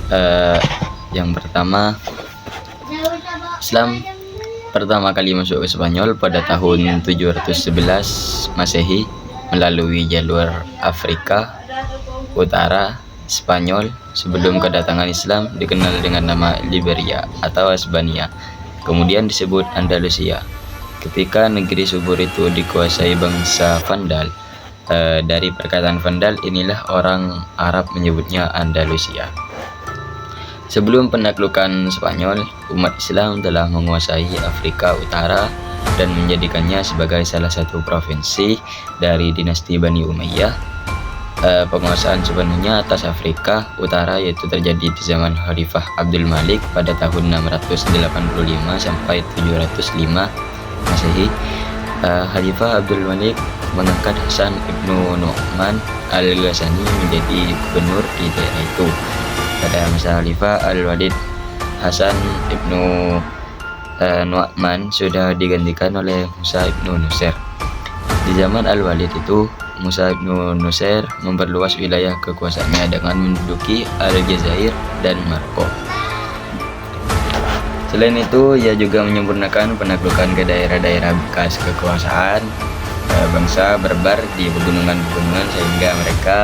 Eh, yang pertama, Islam pertama kali masuk ke Spanyol pada tahun 711 Masehi melalui jalur Afrika Utara Spanyol. Sebelum kedatangan Islam dikenal dengan nama Liberia atau Hispania, kemudian disebut Andalusia. Ketika negeri subur itu dikuasai bangsa Vandal, dari perkataan Vandal inilah orang Arab menyebutnya Andalusia. Sebelum penaklukan Spanyol, umat Islam telah menguasai Afrika Utara dan menjadikannya sebagai salah satu provinsi dari dinasti Bani Umayyah. Penguasaan sepenuhnya atas Afrika Utara yaitu terjadi di zaman Khalifah Abdul Malik pada tahun 685 sampai 705 Masehi. Khalifah Abdul Malik mengangkat Hasan ibnu Nu'man al-Ghazani menjadi gubernur di daerah itu. Pada masa Khalifah Al-Walid, Hasan ibnu Nu'man sudah digantikan oleh Musa ibnu Nusair. Di zaman Al-Walid itu, Musa ibnu Nusair memperluas wilayah kekuasaannya dengan menduduki Aljazair dan Maroko. Selain itu, ia juga menyempurnakan penaklukan ke daerah-daerah bekas kekuasaan bangsa Berber di pegunungan-pegunungan sehingga mereka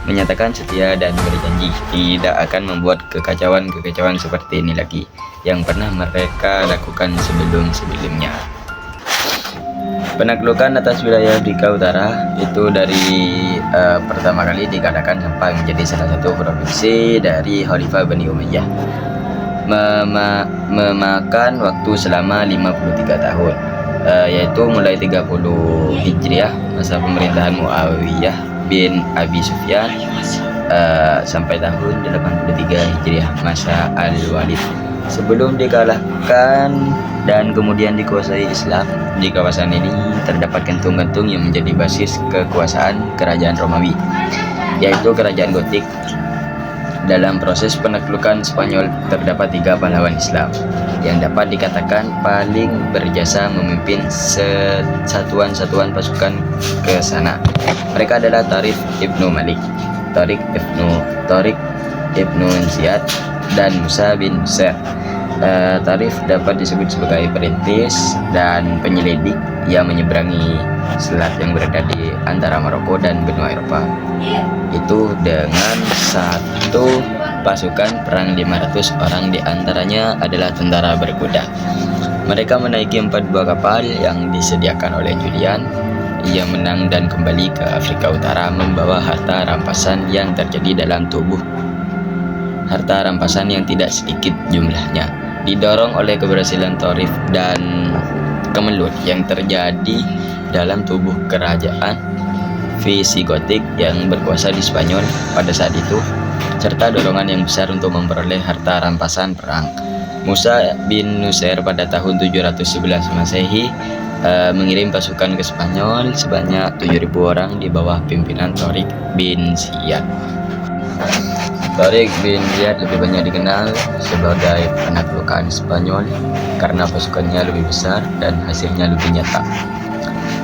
menyatakan setia dan berjanji tidak akan membuat kekacauan-kekacauan seperti ini lagi yang pernah mereka lakukan sebelum-sebelumnya. Penaklukan atas wilayah Afrika Utara itu dari pertama kali dikatakan sampai menjadi salah satu provinsi dari Khalifah Bani Umayyah. Memakan waktu selama 53 tahun, yaitu mulai 30 Hijriah masa pemerintahan Muawiyah bin Abi Sufyan sampai tahun 83 Hijriah masa Al-Walid. Sebelum dikalahkan dan kemudian dikuasai Islam, di kawasan ini terdapat gantung-gantung yang menjadi basis kekuasaan kerajaan Romawi, yaitu kerajaan Gotik. Dalam proses penaklukan Spanyol terdapat 3 pahlawan Islam yang dapat dikatakan paling berjasa memimpin satuan-satuan pasukan ke sana. Mereka adalah Tariq ibnu Malik, Tariq ibnu Ziyad, dan Musa bin Nusair. Tarif dapat disebut sebagai perintis dan penyelidik yang menyeberangi selat yang berada di antara Maroko dan benua Eropa. Itu dengan satu pasukan perang 500 orang, diantaranya adalah tentara berkuda. Mereka menaiki 4 buah kapal yang disediakan oleh Julian. Ia menang dan kembali ke Afrika Utara membawa harta rampasan yang terjadi dalam tubuh. Harta rampasan yang tidak sedikit jumlahnya, didorong oleh keberhasilan Tarif dan kemelut yang terjadi dalam tubuh kerajaan Visigotik yang berkuasa di Spanyol pada saat itu, serta dorongan yang besar untuk memperoleh harta rampasan perang. Musa bin Nusair pada tahun 711 Masehi mengirim pasukan ke Spanyol sebanyak 7.000 orang di bawah pimpinan Tariq bin Ziyad. Tariq bin Ziyad lebih banyak dikenal sebagai penaklukan Spanyol karena pasukannya lebih besar dan hasilnya lebih nyata.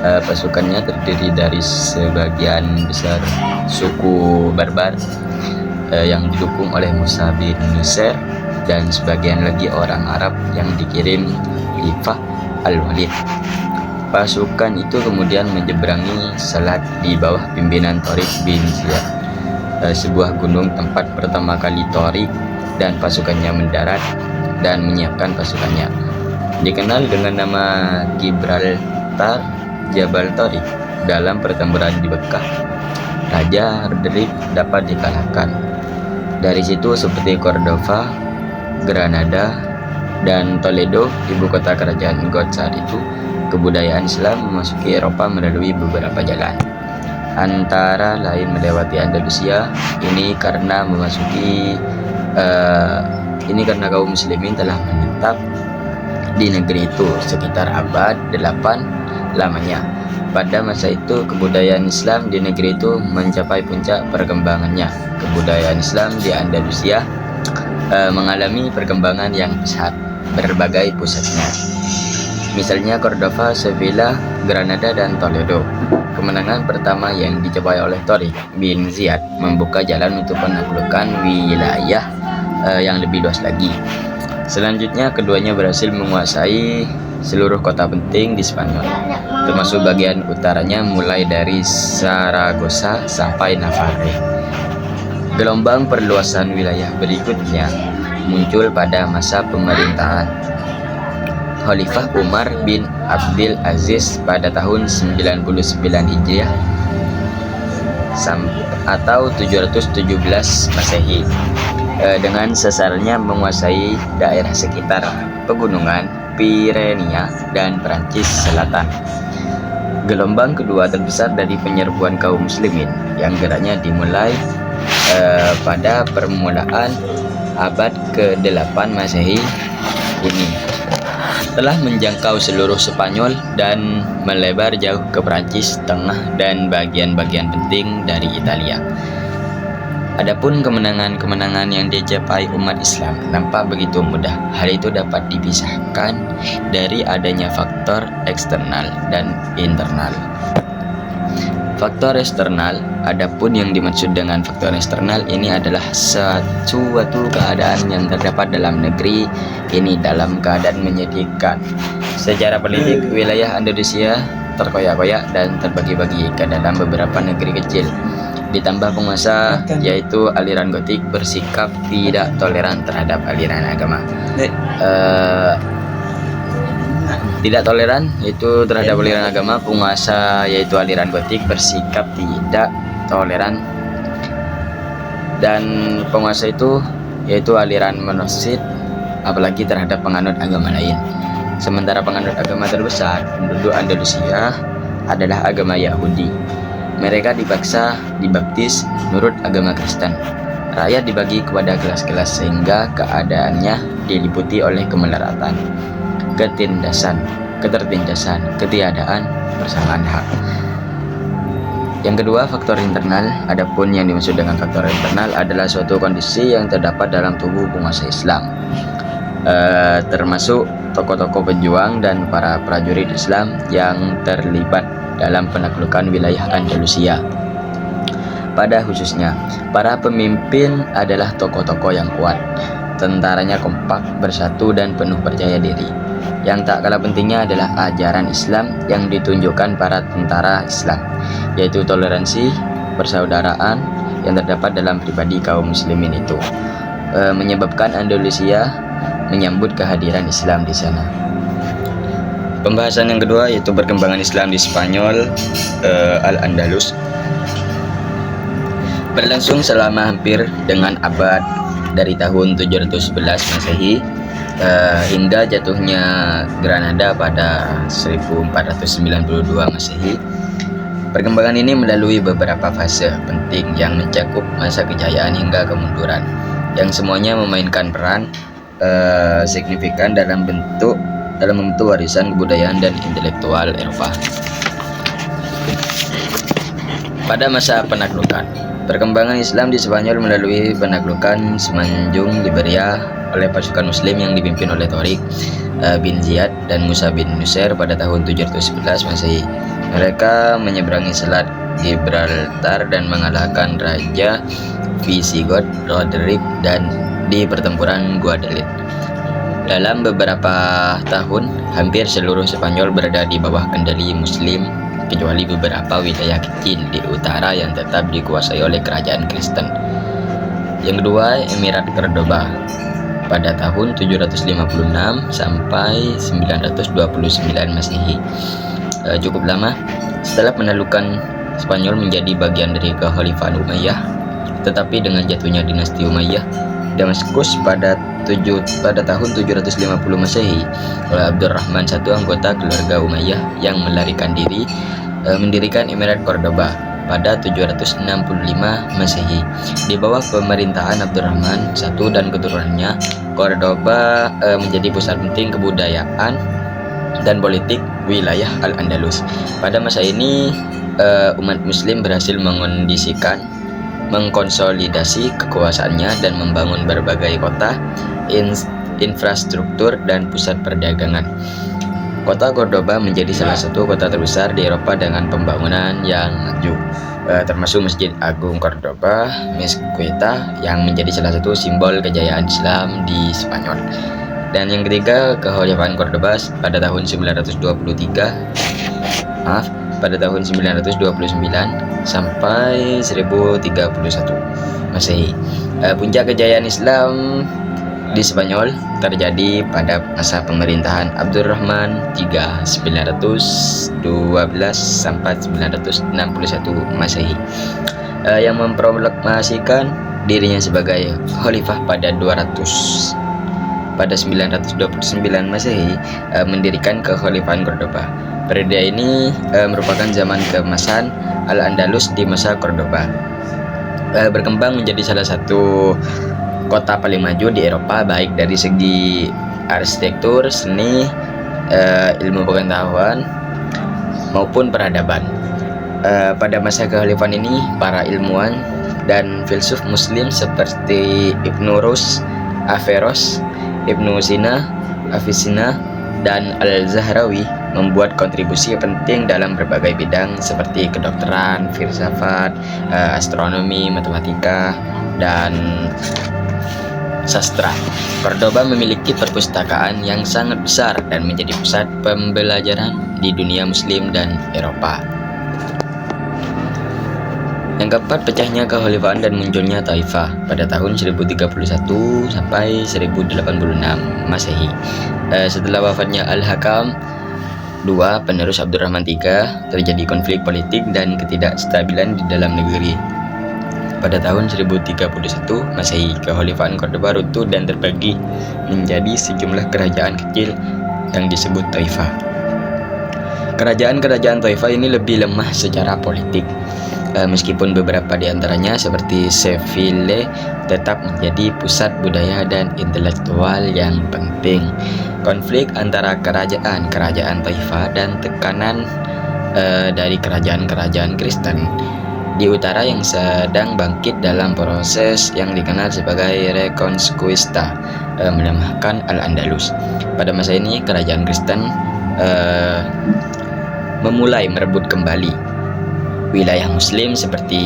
Pasukannya terdiri dari sebagian besar suku Barbar yang didukung oleh Musa bin Nusair dan sebagian lagi orang Arab yang dikirim Khalifah Al-Walid. Pasukan itu kemudian menyeberangi selat di bawah pimpinan Tariq bin Ziyad, sebuah gunung tempat pertama kali Tariq dan pasukannya mendarat dan menyiapkan pasukannya. Dikenal dengan nama Gibraltar Jabal Tariq. Dalam pertempuran di Mekah, Raja Roderick dapat dikalahkan. Dari situ seperti Cordova, Granada, dan Toledo, ibu kota kerajaan Goth saat itu, kebudayaan Islam memasuki Eropa melalui beberapa jalan. Antara lain melewati Andalusia. Ini karena kaum muslimin telah menetap di negeri itu sekitar abad 8 lamanya. Pada masa itu kebudayaan Islam di negeri itu mencapai puncak perkembangannya. Kebudayaan Islam di Andalusia mengalami perkembangan yang pesat, berbagai pusatnya, misalnya Cordova, Sevilla, Granada, dan Toledo. Kemenangan pertama yang dicapai oleh Tariq bin Ziyad membuka jalan untuk penaklukan wilayah yang lebih luas lagi. Selanjutnya keduanya berhasil menguasai seluruh kota penting di Spanyol, termasuk bagian utaranya mulai dari Saragossa sampai Navarre. Gelombang perluasan wilayah berikutnya muncul pada masa pemerintahan Khalifah Umar bin Abdul Aziz pada tahun 99 Hijriah atau 717 Masehi, dengan sasarannya menguasai daerah sekitar pegunungan Pirenia dan Perancis Selatan. Gelombang kedua terbesar dari penyerbuan kaum muslimin yang geraknya dimulai pada permulaan abad ke-8 Masehi ini telah menjangkau seluruh Spanyol dan melebar jauh ke Perancis Tengah dan bagian-bagian penting dari Italia. Adapun kemenangan-kemenangan yang dicapai umat Islam nampak begitu mudah. Hal itu dapat dipisahkan dari adanya faktor eksternal dan internal. Faktor eksternal, adapun yang dimaksud dengan faktor eksternal ini adalah suatu keadaan yang terdapat dalam negeri ini dalam keadaan menyedihkan. Secara politik, wilayah Andalusia terkoyak-koyak dan terbagi-bagi ke dalam beberapa negeri kecil. Ditambah penguasa yaitu aliran Gotik bersikap tidak toleran terhadap aliran agama. Tidak toleran yaitu terhadap aliran agama, penguasa yaitu aliran Gotik bersikap tidak toleran, dan penguasa itu yaitu aliran monosid apalagi terhadap penganut agama lain. Sementara penganut agama terbesar penduduk Andalusia adalah agama Yahudi. Mereka dipaksa dibaptis menurut agama Kristen. Rakyat dibagi kepada kelas-kelas sehingga keadaannya diliputi oleh kemelaratan, ketertindasan, ketiadaan persamaan hak. Yang kedua, faktor internal. Adapun yang dimaksud dengan faktor internal adalah suatu kondisi yang terdapat dalam tubuh penguasa Islam, termasuk tokoh-tokoh pejuang dan para prajurit Islam yang terlibat dalam penaklukan wilayah Andalusia. Pada khususnya, para pemimpin adalah tokoh-tokoh yang kuat, tentaranya kompak, bersatu dan penuh percaya diri. Yang tak kalah pentingnya adalah ajaran Islam yang ditunjukkan para tentara Islam, yaitu toleransi, persaudaraan yang terdapat dalam pribadi kaum muslimin itu, menyebabkan Andalusia menyambut kehadiran Islam di sana. Pembahasan yang kedua yaitu perkembangan Islam di Spanyol, Al-Andalus, berlangsung selama hampir dengan abad dari tahun 711 Masehi hingga jatuhnya Granada pada 1492 Masehi. Perkembangan ini melalui beberapa fase penting yang mencakup masa kejayaan hingga kemunduran, yang semuanya memainkan peran signifikan dalam membentuk warisan kebudayaan dan intelektual Eropa. Pada masa penaklukan, perkembangan Islam di Spanyol melalui penaklukan Semenanjung Liberia oleh pasukan Muslim yang dipimpin oleh Torik bin Ziyad dan Musa bin Nusair pada tahun 711 Masehi. Mereka menyeberangi Selat Gibraltar dan mengalahkan Raja Visigoth Roderick dan di pertempuran Guadalete. Dalam beberapa tahun, hampir seluruh Spanyol berada di bawah kendali Muslim, kecuali beberapa wilayah kecil di utara yang tetap dikuasai oleh kerajaan Kristen. Yang kedua, Emirat Cordoba pada tahun 756 sampai 929 Masehi. Cukup lama setelah penaklukan Spanyol menjadi bagian dari Kekhalifahan Umayyah, tetapi dengan jatuhnya dinasti Umayyah, Damaskus pada tahun 750 Masehi oleh Abdurrahman, satu anggota keluarga Umayyah yang melarikan diri, mendirikan Emirat Cordoba pada 765 Masehi. Di bawah pemerintahan Abdurrahman I dan keturunannya, Cordoba menjadi pusat penting kebudayaan dan politik wilayah Al-Andalus. Pada masa ini, umat Muslim berhasil mengkonsolidasi kekuasaannya dan membangun berbagai kota, infrastruktur, dan pusat perdagangan. Kota Cordoba menjadi salah satu kota terbesar di Eropa dengan pembangunan yang maju, termasuk Masjid Agung Cordoba, Mezquita yang menjadi salah satu simbol kejayaan Islam di Spanyol. Dan yang ketiga, Kekhalifahan Cordoba pada tahun 929 sampai 1031 Masehi. Puncak kejayaan Islam di Spanyol terjadi pada masa pemerintahan Abdurrahman III 912 sampai 961 Masehi, yang memproklamasikan dirinya sebagai khalifah pada 929 Masehi, mendirikan Kekhalifahan Cordoba. Periode ini merupakan zaman keemasan Al-Andalus di masa Cordoba, berkembang menjadi salah satu kota paling maju di Eropa, baik dari segi arsitektur, seni, ilmu pengetahuan maupun peradaban. Pada masa kekhalifahan ini, para ilmuwan dan filsuf Muslim seperti Ibnu Rus, Averroes, Ibnu Sina, Avicenna, dan Al-Zahrawi membuat kontribusi penting dalam berbagai bidang seperti kedokteran, filsafat, astronomi, matematika, dan sastra. Cordoba memiliki perpustakaan yang sangat besar dan menjadi pusat pembelajaran di dunia Muslim dan Eropa. Yang keempat, pecahnya kekhalifahan dan munculnya Taifah pada tahun 1031 sampai 1086 Masehi. Setelah wafatnya Al-Hakam II, penerus Abdurrahman III, terjadi konflik politik dan ketidakstabilan di dalam negeri. Pada tahun 1031 Masehi, Kekhalifahan Cordoba runtuh dan terbagi menjadi sejumlah kerajaan kecil yang disebut Taifah. Kerajaan-kerajaan Taifah ini lebih lemah secara politik, meskipun beberapa di antaranya seperti Seville tetap menjadi pusat budaya dan intelektual yang penting. Konflik antara kerajaan Taifah dan tekanan dari kerajaan-kerajaan Kristen di utara yang sedang bangkit dalam proses yang dikenal sebagai Reconquista, melemahkan Al-Andalus. Pada masa ini, kerajaan Kristen memulai merebut kembali wilayah Muslim seperti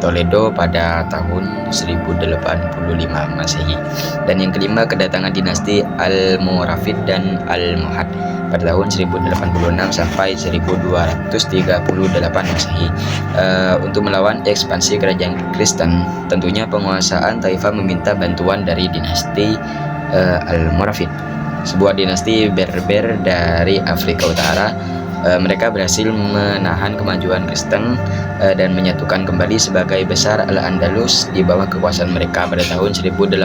Toledo pada tahun 1085 Masehi. Dan yang kelima, kedatangan dinasti Almoravid dan Almohad pada tahun 1086 sampai 1238 Masehi, untuk melawan ekspansi kerajaan Kristen. Tentunya penguasaan Taifah meminta bantuan dari dinasti Almoravid, sebuah dinasti Berber dari Afrika Utara. Mereka berhasil menahan kemajuan Kristen dan menyatukan kembali sebagai besar Al-Andalus di bawah kekuasaan mereka pada tahun 1086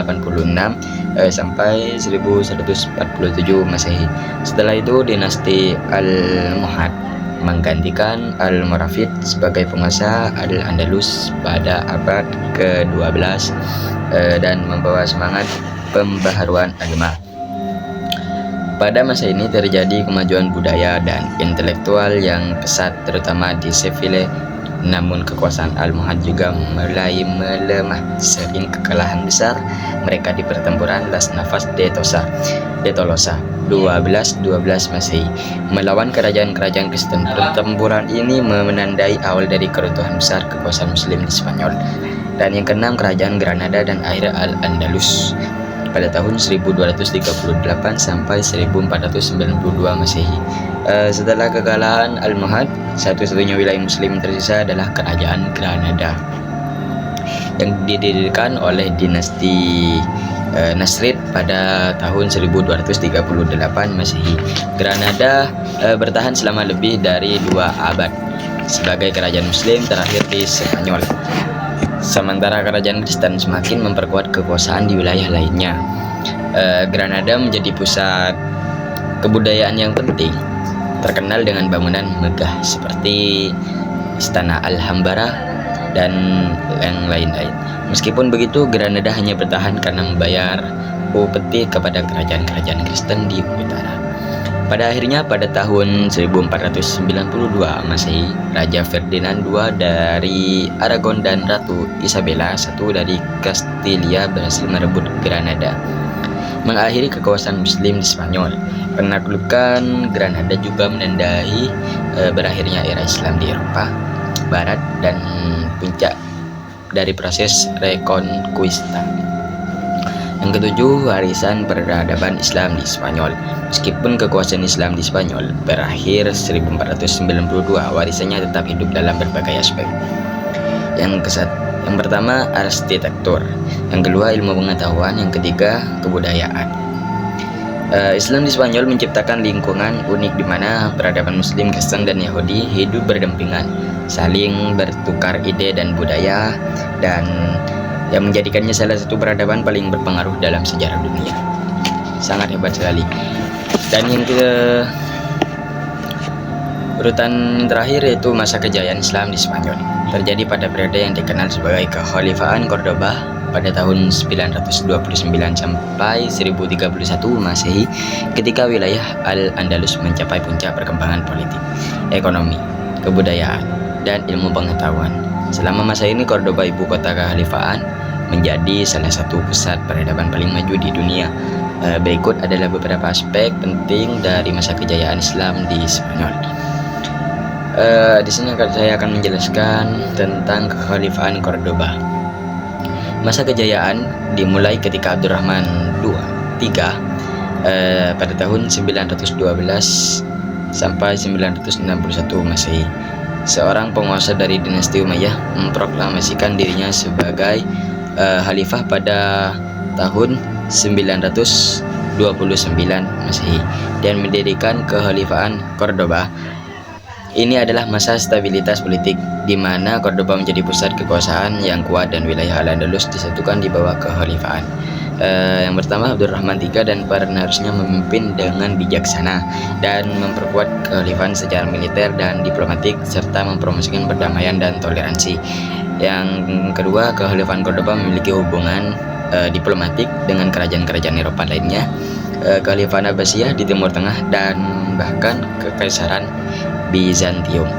sampai 1147 Masehi. Setelah itu, dinasti Al-Mohad menggantikan Al-Moravid sebagai penguasa Al-Andalus pada abad ke-12 dan membawa semangat pembaharuan agama. Pada masa ini terjadi kemajuan budaya dan intelektual yang pesat, terutama di Seville. Namun kekuasaan Almohad juga mulai melemah. Sering kekalahan besar mereka di pertempuran Las Navas de Tolosa 1212 Masehi melawan kerajaan-kerajaan Kristen. Pertempuran ini menandai awal dari keruntuhan besar kekuasaan Muslim di Spanyol. Dan yang keenam, kerajaan Granada dan akhir Al-Andalus pada tahun 1238 sampai 1492 Masehi. Setelah kekalahan Almohad, satu-satunya wilayah Muslim tersisa adalah kerajaan Granada yang didirikan oleh dinasti Nasrid pada tahun 1238 Masehi. Granada bertahan selama lebih dari 2 abad sebagai kerajaan Muslim terakhir di Spanyol. Sementara kerajaan Kristen semakin memperkuat kekuasaan di wilayah lainnya. Granada menjadi pusat kebudayaan yang penting, terkenal dengan bangunan megah seperti Istana Alhambra dan yang lain-lain. Meskipun begitu, Granada hanya bertahan karena membayar upeti kepada kerajaan-kerajaan Kristen di utara. Pada akhirnya, pada tahun 1492 Masehi, Raja Ferdinand II dari Aragon dan Ratu Isabella I dari Castilla berhasil merebut Granada, mengakhiri kekuasaan Muslim di Spanyol. Penaklukan Granada juga menandai berakhirnya era Islam di Eropa. barat dan puncak dari proses reconquista. Yang ketujuh, warisan peradaban Islam di Spanyol. Meskipun kekuasaan Islam di Spanyol berakhir 1492, warisannya tetap hidup dalam berbagai aspek. Yang pertama, arsitektur. Yang kedua, ilmu pengetahuan. Yang ketiga, kebudayaan. Islam di Spanyol menciptakan lingkungan unik di mana peradaban Muslim, Kristen, dan Yahudi hidup berdampingan, saling bertukar ide dan budaya, dan yang menjadikannya salah satu peradaban paling berpengaruh dalam sejarah dunia. Sangat hebat sekali. Dan yang urutan terakhir yaitu masa kejayaan Islam di Spanyol. Terjadi pada periode yang dikenal sebagai Kekhalifahan Cordoba pada tahun 929 sampai 1031 Masehi, ketika wilayah Al-Andalus mencapai puncak perkembangan politik, ekonomi, kebudayaan, dan ilmu pengetahuan. Selama masa ini, Cordoba, ibu kota kekhalifahan, menjadi salah satu pusat peradaban paling maju di dunia. Berikut adalah beberapa aspek penting dari masa kejayaan Islam di Spanyol. Di sini saya akan menjelaskan tentang kekhalifahan Cordoba. Masa kejayaan dimulai ketika Abdurrahman III pada tahun 912 sampai 961 Masehi. Seorang penguasa dari dinasti Umayyah memproklamasikan dirinya sebagai khalifah pada tahun 929 Masehi dan mendirikan kekhalifahan Cordoba. Ini adalah masa stabilitas politik di mana Cordoba menjadi pusat kekuasaan yang kuat dan wilayah Al-Andalus disatukan di bawah kekhalifahan. Yang pertama, Abdurrahman III dan penerusnya memimpin dengan bijaksana dan memperkuat kekhalifahan secara militer dan diplomatik serta mempromosikan perdamaian dan toleransi. Yang kedua, kekhalifahan Cordoba memiliki hubungan diplomatik dengan kerajaan-kerajaan Eropa lainnya, kekhalifahan Abbasiyah di Timur Tengah, dan bahkan kekaisaran Bizantium.